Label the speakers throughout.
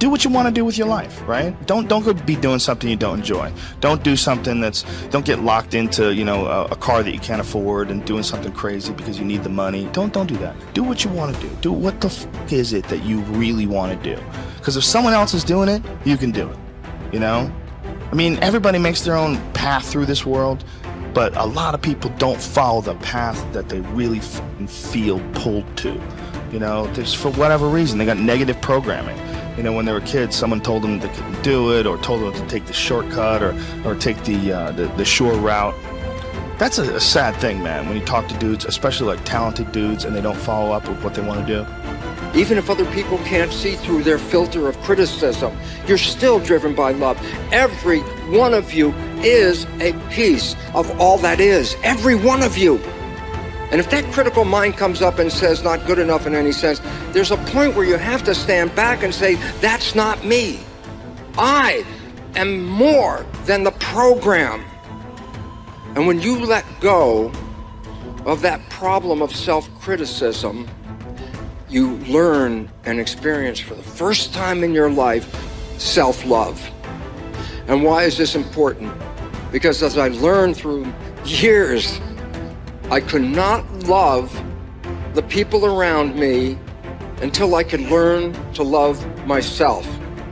Speaker 1: do what you want to do with your life, right? Don't go be doing something you don't enjoy. Don't do something don't get locked into, you know, a car that you can't afford and doing something crazy because you need the money. Don't do that. Do what you want to do. Do what the fuck is it that you really want to do? Because if someone else is doing it, you can do it, you know? I mean, everybody makes their own path through this world, but a lot of people don't follow the path that they really feel pulled to. You know, there's, for whatever reason, they got negative programming. You know, when they were kids, someone told them they couldn't do it, or told them to take the shortcut, or take the short route. That's a sad thing, man, when you talk to dudes, especially like talented dudes, and they don't follow up with what they want to do.
Speaker 2: Even if other people can't see through their filter of criticism, you're still driven by love. Every one of you is a piece of all that is. Every one of you. And if that critical mind comes up and says not good enough in any sense, there's a point where you have to stand back and say, that's not me. I am more than the program. And when you let go of that problem of self-criticism, you learn and experience for the first time in your life self-love. And why is this important? Because as I learned through years, I could not love the people around me until I could learn to love myself.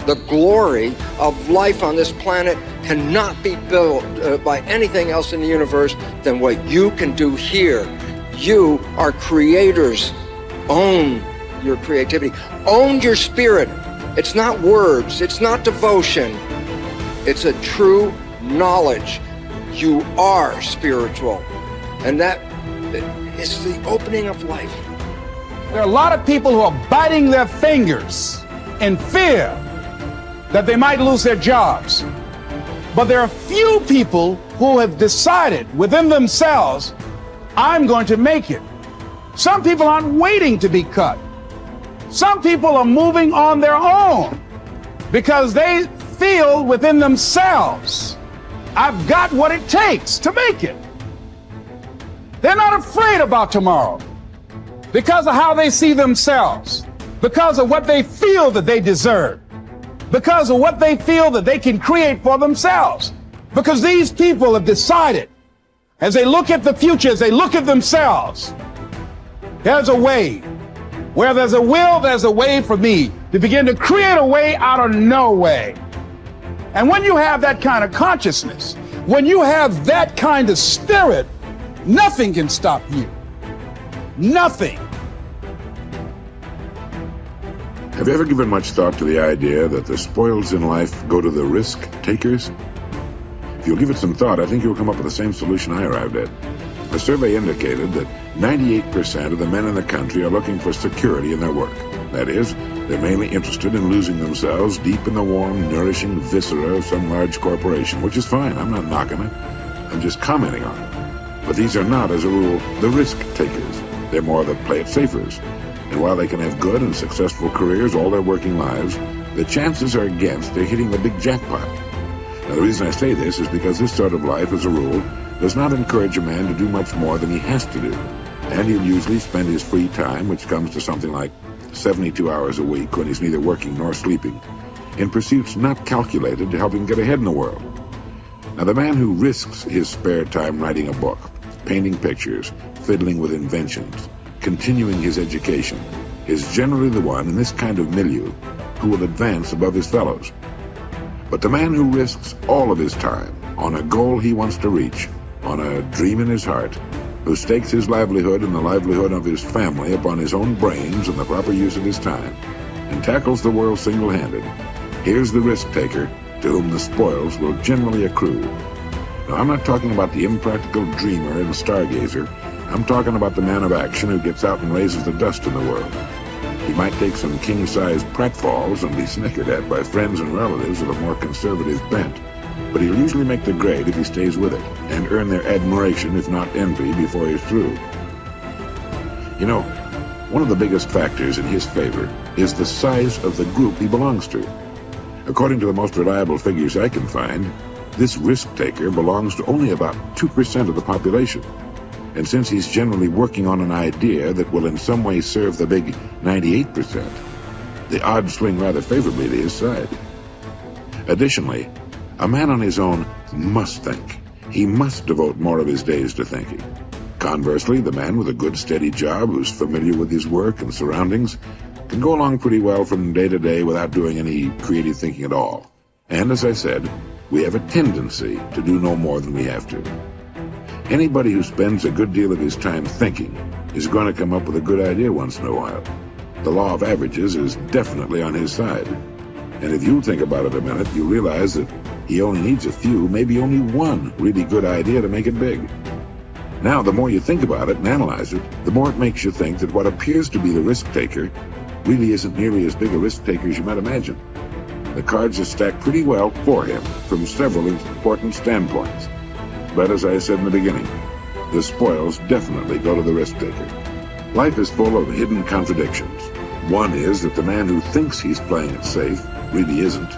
Speaker 2: The glory of life on this planet cannot be built by anything else in the universe than what you can do here. You are creators. Own your creativity. Own your spirit. It's not words. It's not devotion. It's a true knowledge. You are spiritual. And that is the opening of life.
Speaker 3: There are a lot of people who are biting their fingers in fear that they might lose their jobs. But there are few people who have decided within themselves, I'm going to make it. Some people aren't waiting to be cut. Some people are moving on their own because they feel within themselves, I've got what it takes to make it. They're not afraid about tomorrow because of how they see themselves, because of what they feel that they deserve, because of what they feel that they can create for themselves. Because these people have decided, as they look at the future, as they look at themselves, there's a way. Where there's a will, there's a way for me to begin to create a way out of no way. And when you have that kind of consciousness, when you have that kind of spirit, nothing can stop you. Nothing.
Speaker 4: Have you ever given much thought to the idea that the spoils in life go to the risk takers? If you'll give it some thought, I think you'll come up with the same solution I arrived at. A survey indicated that 98% of the men in the country are looking for security in their work. That is, they're mainly interested in losing themselves deep in the warm, nourishing viscera of some large corporation, which is fine. I'm not knocking it. I'm just commenting on it. But these are not, as a rule, the risk takers. They're more the play it safers. And while they can have good and successful careers all their working lives, the chances are against they're hitting the big jackpot. Now, the reason I say this is because this sort of life, as a rule, does not encourage a man to do much more than he has to do. And he'll usually spend his free time, which comes to something like 72 hours a week when he's neither working nor sleeping, in pursuits not calculated to help him get ahead in the world. Now, the man who risks his spare time writing a book, painting pictures, fiddling with inventions, continuing his education, is generally the one in this kind of milieu who will advance above his fellows. But the man who risks all of his time on a goal he wants to reach, on a dream in his heart, who stakes his livelihood and the livelihood of his family upon his own brains and the proper use of his time, and tackles the world single-handed, here's the risk-taker to whom the spoils will generally accrue. Now, I'm not talking about the impractical dreamer and stargazer. I'm talking about the man of action who gets out and raises the dust in the world. He might take some king-sized pratfalls and be snickered at by friends and relatives of a more conservative bent, but he'll usually make the grade if he stays with it, and earn their admiration, if not envy, before he's through. You know, one of the biggest factors in his favor is the size of the group he belongs to. According to the most reliable figures I can find, this risk-taker belongs to only about 2% of the population. And since he's generally working on an idea that will in some way serve the big 98%, the odds swing rather favorably to his side. Additionally, a man on his own must think. He must devote more of his days to thinking. Conversely, the man with a good steady job who's familiar with his work and surroundings can go along pretty well from day to day without doing any creative thinking at all. And as I said, we have a tendency to do no more than we have to. Anybody who spends a good deal of his time thinking is going to come up with a good idea once in a while. The law of averages is definitely on his side. And if you think about it a minute, you realize that he only needs a few, maybe only one really good idea to make it big. Now, the more you think about it and analyze it, the more it makes you think that what appears to be the risk taker really isn't nearly as big a risk taker as you might imagine. The cards are stacked pretty well for him from several important standpoints. But as I said in the beginning, the spoils definitely go to the risk taker. Life is full of hidden contradictions. One is that the man who thinks he's playing it safe really isn't,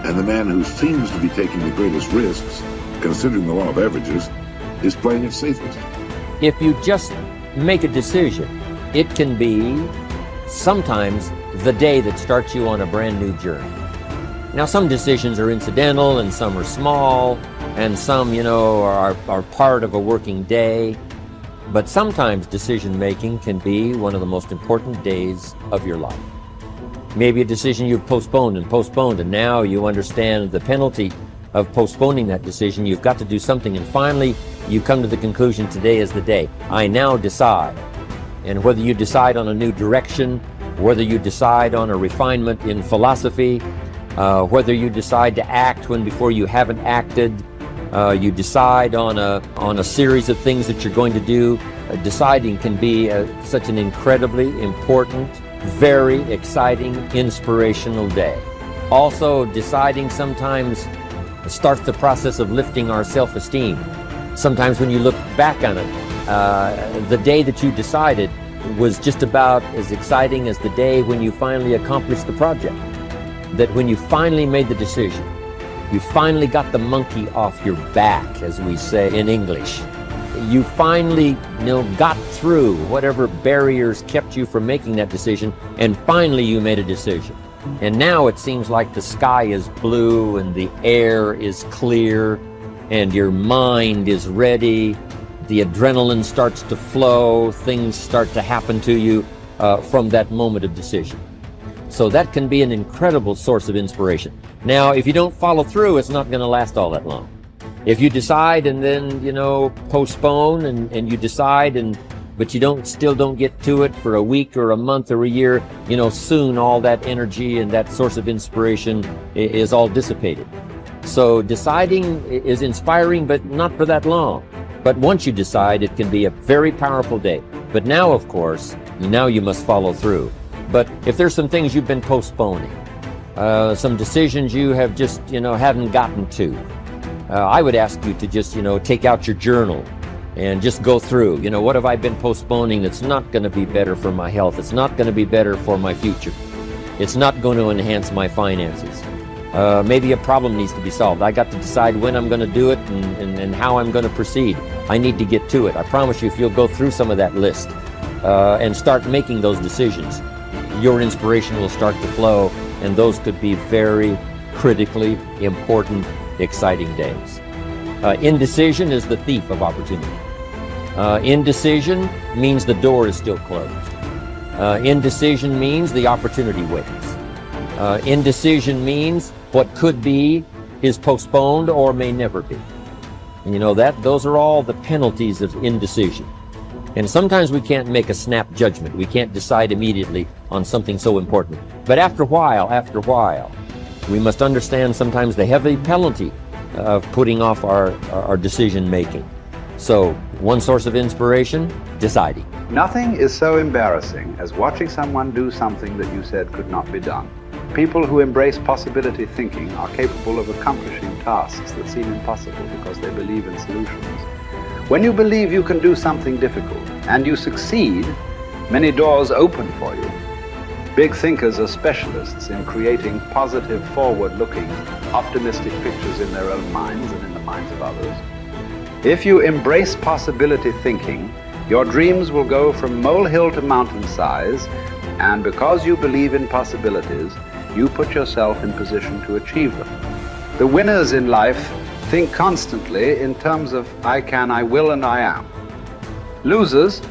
Speaker 4: and the man who seems to be taking the greatest risks, considering the law of averages, is playing it safest.
Speaker 5: If you just make a decision, it can be sometimes the day that starts you on a brand new journey. Now, some decisions are incidental and some are small and some, are part of a working day. But sometimes decision making can be one of the most important days of your life. Maybe a decision you've postponed, and now you understand the penalty of postponing that decision. You've got to do something, and finally you come to the conclusion, today is the day. I now decide. And whether you decide on a new direction, whether you decide on a refinement in philosophy, whether you decide to act when before you haven't acted, you decide on a series of things that you're going to do. Deciding can be such an incredibly important, very exciting, inspirational day. Also, deciding sometimes starts the process of lifting our self-esteem. Sometimes when you look back on it, the day that you decided was just about as exciting as the day when you finally accomplished the project. That when you finally made the decision, you finally got the monkey off your back, as we say in English. You finally, got through whatever barriers kept you from making that decision, and finally you made a decision. And now it seems like the sky is blue and the air is clear and your mind is ready. The adrenaline starts to flow, things start to happen to you from that moment of decision. So that can be an incredible source of inspiration. Now, if you don't follow through, it's not going to last all that long. If you decide and then, postpone and you decide but you still don't get to it for a week or a month or a year, soon all that energy and that source of inspiration is all dissipated. So deciding is inspiring, but not for that long. But once you decide, it can be a very powerful day. But now, of course, you must follow through. But if there's some things you've been postponing, some decisions you have just, haven't gotten to, I would ask you to just, take out your journal and just go through, what have I been postponing that's not going to be better for my health? It's not going to be better for my future. It's not going to enhance my finances. Maybe a problem needs to be solved. I got to decide when I'm going to do it and how I'm going to proceed. I need to get to it. I promise you, if you'll go through some of that list and start making those decisions, your inspiration will start to flow, and those could be very critically important, exciting days. Indecision is the thief of opportunity. Indecision means the door is still closed. Indecision means the opportunity waits. Indecision means what could be is postponed or may never be. And those are all the penalties of indecision. And sometimes we can't make a snap judgment. We can't decide immediately on something so important. But after a while, we must understand sometimes the heavy penalty of putting off our decision making. So, one source of inspiration, deciding.
Speaker 6: Nothing is so embarrassing as watching someone do something that you said could not be done. People who embrace possibility thinking are capable of accomplishing tasks that seem impossible because they believe in solutions. When you believe you can do something difficult and you succeed, many doors open for you. Big thinkers are specialists in creating positive, forward-looking, optimistic pictures in their own minds and in the minds of others. If you embrace possibility thinking, your dreams will go from molehill to mountain size, And because you believe in possibilities, you put yourself in position to achieve them. The winners in life think constantly in terms of I can, I will, and I am. Losers,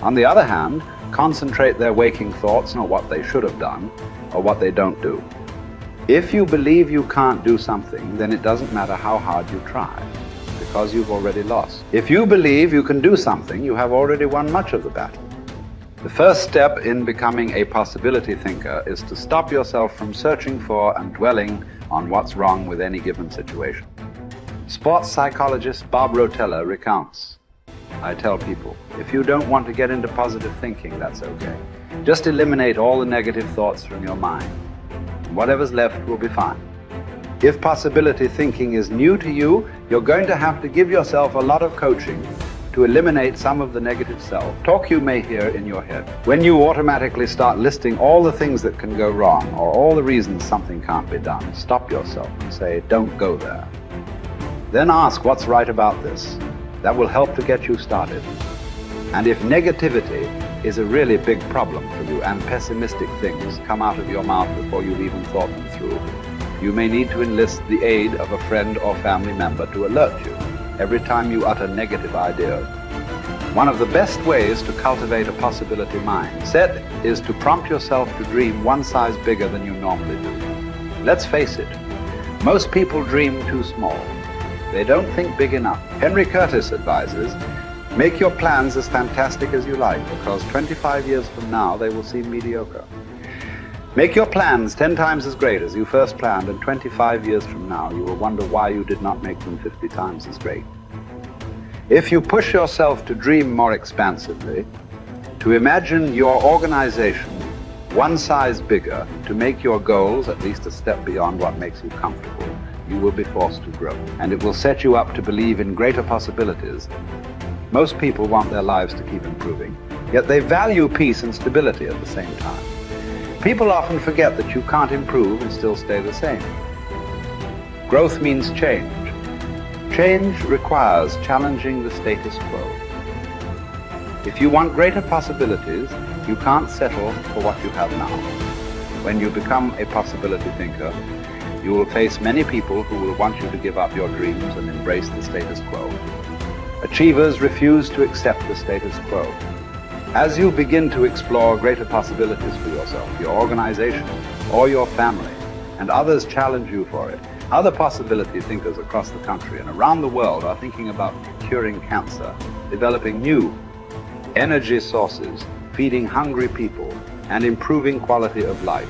Speaker 6: on the other hand, concentrate their waking thoughts on what they should have done or what they don't do. If you believe you can't do something, then it doesn't matter how hard you try, because you've already lost. If you believe you can do something, you have already won much of the battle. The first step in becoming a possibility thinker is to stop yourself from searching for and dwelling on what's wrong with any given situation. Sports psychologist Bob Rotella recounts, I tell people, if you don't want to get into positive thinking, that's okay. Just eliminate all the negative thoughts from your mind. Whatever's left will be fine. If possibility thinking is new to you, you're going to have to give yourself a lot of coaching to eliminate some of the negative self-talk you may hear in your head. When you automatically start listing all the things that can go wrong or all the reasons something can't be done, stop yourself and say, don't go there. Then ask what's right about this. That will help to get you started. And if negativity is a really big problem for you and pessimistic things come out of your mouth before you've even thought them through, you may need to enlist the aid of a friend or family member to alert you every time you utter negative ideas. One of the best ways to cultivate a possibility mindset is to prompt yourself to dream one size bigger than you normally do. Let's face it, most people dream too small. They don't think big enough. Henry Curtis advises, make your plans as fantastic as you like, because 25 years from now they will seem mediocre. Make your plans 10 times as great as you first planned, and 25 years from now you will wonder why you did not make them 50 times as great. If you push yourself to dream more expansively, to imagine your organization one size bigger, to make your goals at least a step beyond what makes you comfortable, you will be forced to grow, and it will set you up to believe in greater possibilities. Most people want their lives to keep improving, yet they value peace and stability at the same time. People often forget that you can't improve and still stay the same. Growth means change. Change requires challenging the status quo. If you want greater possibilities, you can't settle for what you have now. When you become a possibility thinker, you will face many people who will want you to give up your dreams and embrace the status quo. Achievers refuse to accept the status quo. As you begin to explore greater possibilities for yourself, your organization, or your family, and others challenge you for it, other possibility thinkers across the country and around the world are thinking about curing cancer, developing new energy sources, feeding hungry people, and improving quality of life.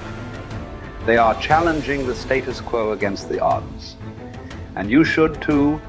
Speaker 6: They are challenging the status quo against the odds. And you should too,